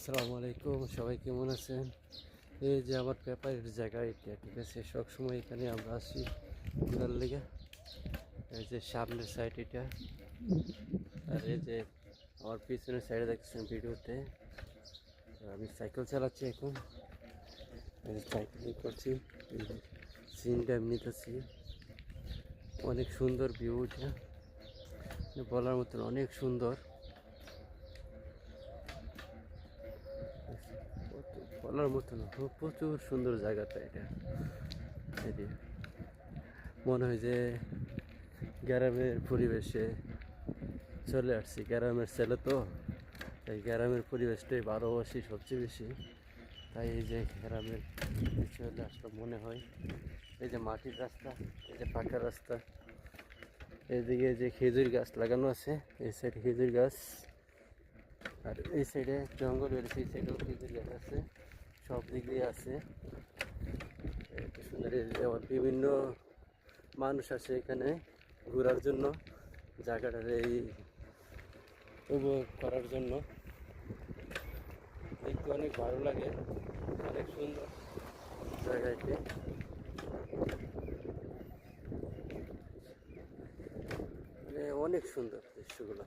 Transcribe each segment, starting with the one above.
আসসালামু আলাইকুম, সবাই কেমন আছেন? এই যে আমার পেপারের জায়গা এটা, ঠিক আছে। সবসময় এখানে আমরা আসি ঘোরার লেগে। এই যে সামনের সাইড এটা, আর এই যে আমার পিছনের সাইডে দেখছেন ভিডিওতে। আমি সাইকেল চালাচ্ছি এখন, সাইকেলিং করছি, সিনটা নিতেছি। অনেক সুন্দর ভিউ এটা, বলার মতন অনেক সুন্দর, বলার মতো না, প্রচুর সুন্দর জায়গাটা এটা। মনে হয় যে গ্রামের পরিবেশে চলে আসছি, গ্রামের ছেলে তো, তাই গ্রামের পরিবেশটাই ভালোবাসি সবচেয়ে বেশি। তাই এই যে গ্রামের চলে আসলে মনে হয় এই যে মাটির রাস্তা, এই যে পাকা রাস্তা, এইদিকে যে খেজুর গাছ লাগানো আছে, এই সাইডে খেজুর গাছ, আর এই সাইডে জঙ্গল বেড়েছে, এই সাইডেও খেজুর গাছ আছে, সব দিক দিয়ে আছে। এত সুন্দর, আবার বিভিন্ন মানুষ আসে এখানে ঘোরার জন্য, জায়গাটার এই উপভোগ করার জন্য। দেখতে অনেক ভালো লাগে, অনেক সুন্দর জায়গাটি, মানে অনেক সুন্দর দৃশ্যগুলো।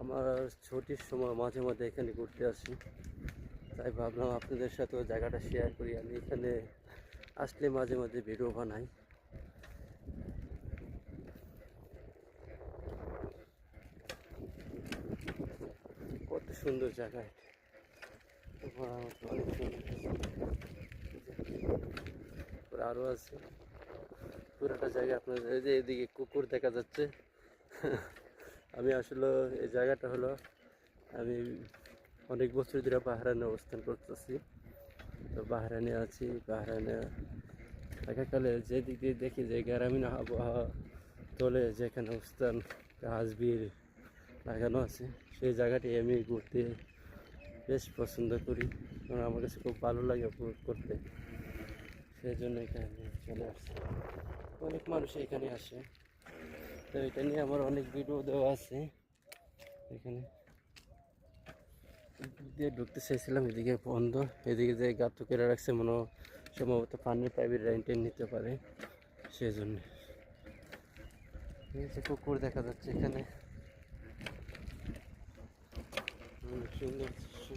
আমার ছুটির সময় মাঝে মাঝে এখানে ঘুরতে আসি, তাই ভাবলাম আপনাদের সাথেও জায়গাটা শেয়ার করি। আমি এখানে আসলে মাঝে মাঝে ভিডিও বানাই। কত সুন্দর জায়গা এটা, অনেক সুন্দর। আরও আছে পুরোটা জায়গা আপনার, এই যে এদিকে কুকুর দেখা যাচ্ছে। আমি আসলে এই জায়গাটা হলো, আমি অনেক বছর ধরে বাহরাইনে অবস্থান করতেছি। তো বাহরাইনে আছি, বাহরাইনে থাকাকালে যেদিক দিয়ে দেখি যে গ্রামীণ আবহাওয়া তোলে, যেখানে অবস্থান গাছবির লাগানো আছে, সেই জায়গাটি আমি ঘুরতে বেশ পছন্দ করি, কারণ আমার কাছে খুব ভালো লাগে উপভোগ করতে। সেই জন্য এখানে চলে আসছে, অনেক মানুষ এখানে আসে। তো এটা নিয়ে আমার অনেক ভিডিও দেওয়া আছে। এখানে দিয়ে ঢুকতে চাইছিলাম, এদিকে বন্ধ, এদিকে যে গাঁত করে রাখছে, মনে সম্ভবত পানির পাইপের লাইন টেন নিতে পারে, সেই জন্য। এই যে কুকুর দেখা যাচ্ছে এখানে, সুন্দর দৃশ্য।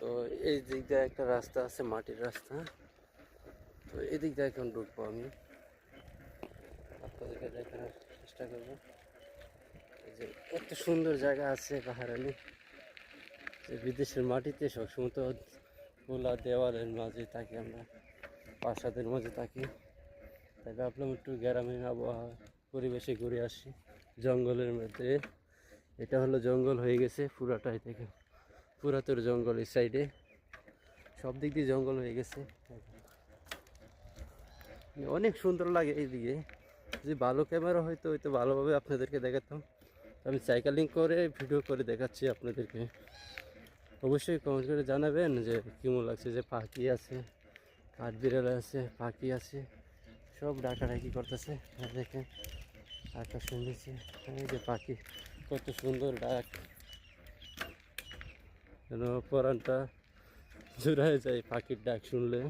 তো এই দিক দিয়ে একটা রাস্তা আছে, মাটির রাস্তা। তো এদিক দিয়ে এখন ঢুকবো আমি, আপনাদেরকে দেখানোর চেষ্টা করবো। এই যে এত সুন্দর জায়গা আছে বাহারানি, বিদেশের মাটিতে সবসময় তো খোলা দেওয়ালের মাঝে থাকি আমরা, প্রাসাদের মাঝে থাকি। তাই ভাবলাম একটু গ্রামীণ আবহাওয়া পরিবেশে ঘুরে আসি, জঙ্গলের মধ্যে। এটা হলো জঙ্গল হয়ে গেছে পুরাটাই, থেকে পুরাতন জঙ্গল, এই সাইডে সব দিক দিয়ে জঙ্গল হয়ে গেছে। অনেক সুন্দর লাগে এইদিকে, যদি ভালো ক্যামেরা হয়তো হয়তো ভালোভাবে আপনাদেরকে দেখাতাম। আমি সাইকেলিং করে ভিডিও করে দেখাচ্ছি আপনাদেরকে। অবশ্যই কমেন্ট করে জানাবেন যে কেমন লাগছে। যে পাখি আছে, কাঠবিড়াল আছে, পাখি আছে, সব ডাকাডাকি করতেছে। দেখেন আকাশ শুনেছে, এই যে পাখি কত সুন্দর ডাক, যেন পরানটা জুড়ায় যায় পাখির ডাক শুনলে।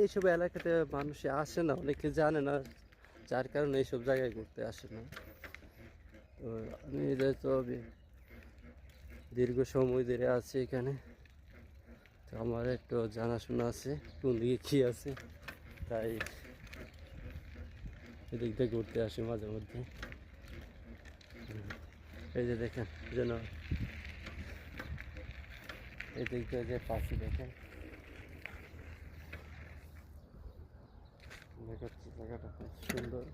এইসব এলাকাতে মানুষ আসে না, অনেকে জানে না, যার কারণে এইসব জায়গায় ঘুরতে আসে না। তো আমি যেহেতু দীর্ঘ সময় ধরে আছি এখানে, তো আমার একটু জানাশোনা আছে কোন দিকে কী আছে, তাই এদিক দিয়ে ঘুরতে আসি মাঝে মধ্যে। এই যে দেখেন যেন এদিক দিয়ে যে পাখি দেখেন, দেখাচ্ছি জায়গাটা খুব সুন্দর।